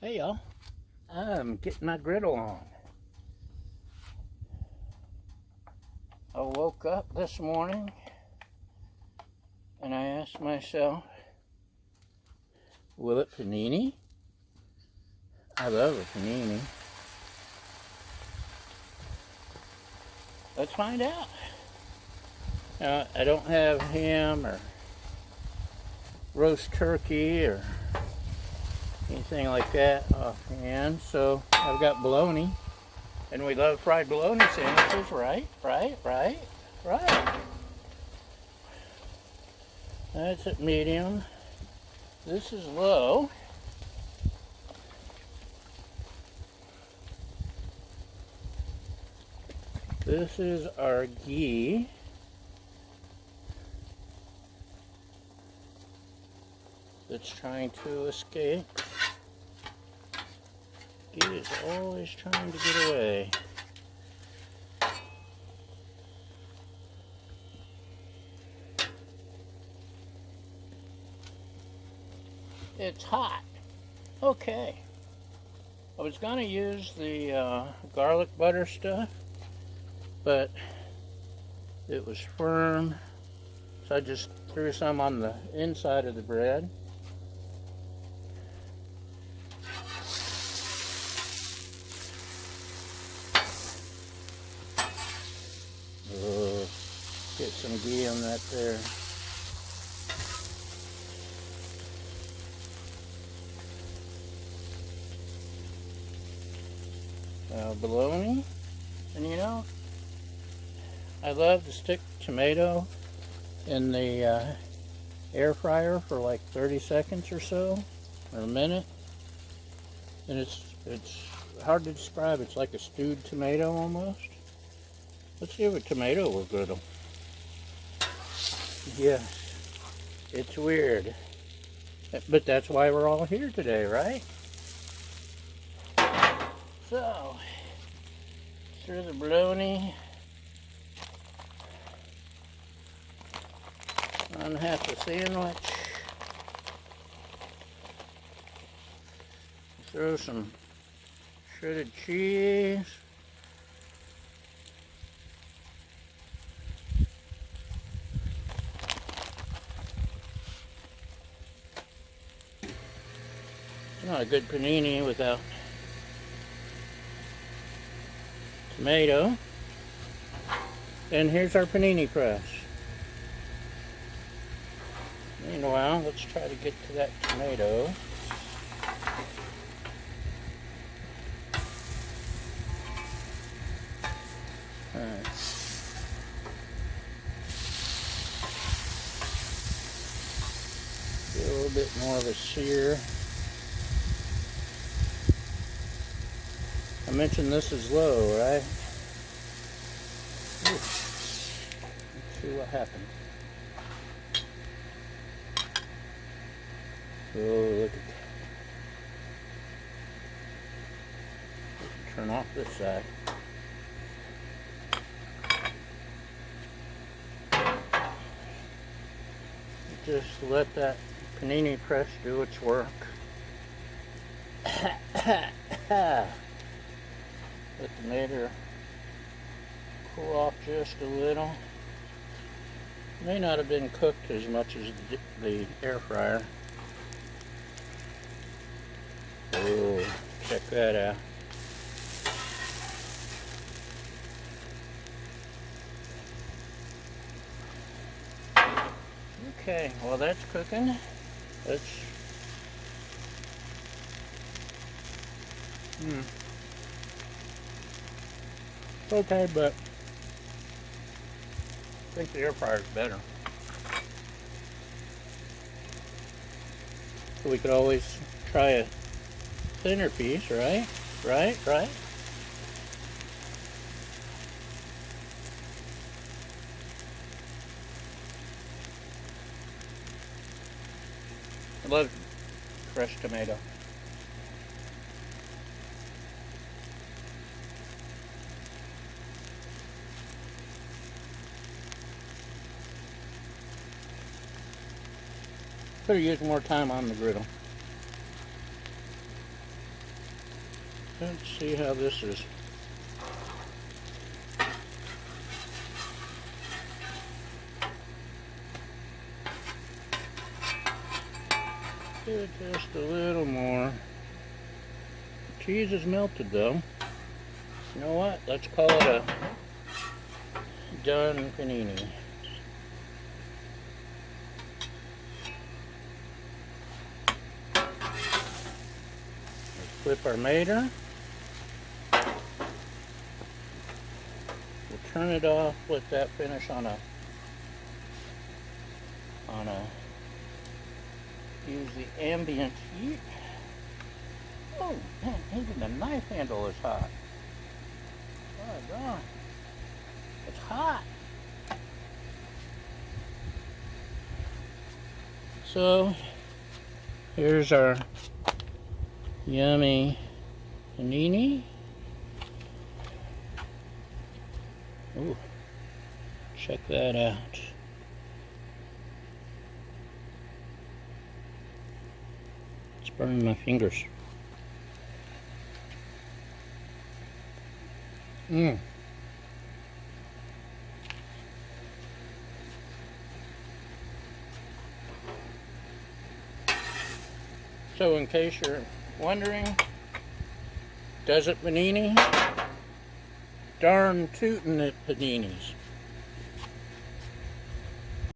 Hey y'all, I'm getting my griddle on. I woke up this morning and I asked myself, will it panini? I love a panini. Let's find out. Now, I don't have ham or roast turkey or anything like that offhand, so I've got bologna. And we love fried bologna sandwiches, right? That's at medium. This is low. This is our ghee. That's trying to escape. Ghee is always trying to get away. It's hot. Okay. I was going to use the garlic butter stuff, but it was firm, so I just threw some on the inside of the bread. Get some ghee on that there. Bologna, and you know, I love to stick tomato in the air fryer for like 30 seconds or so, or a minute, and it's hard to describe. It's like a stewed tomato almost. Let's see if a tomato will griddle. Yes, it's weird, but that's why we're all here today, right? So, through the bologna on half the sandwich. Throw some shredded cheese. It's not a good panini without tomato. And here's our panini press. Meanwhile, let's try to get to that tomato. Alright. Get a little bit more of a sear. I mentioned this is low, right? Ooh. Let's see what happened. Oh, look at that. Turn off this side. Just let that panini press do its work. Let the tomato cool off just a little. May not have been cooked as much as the air fryer. Oh, check that out. Okay, well that's cooking. Let's okay, but I think the air fryer is better. So we could always try a thinner piece, right? Right? I love fresh tomato. Could have used more time on the griddle. Let's see how this is. Give it just a little more. Cheese is melted though. You know what? Let's call it a done panini. Flip our mater. We'll turn it off, let that finish on a use the ambient heat. Oh man, even the knife handle is hot. Oh God, it's hot. So here's our yummy panini. Ooh, check that out. It's burning my fingers. So in case you're wondering, does it panini? Darn tootin' it paninis.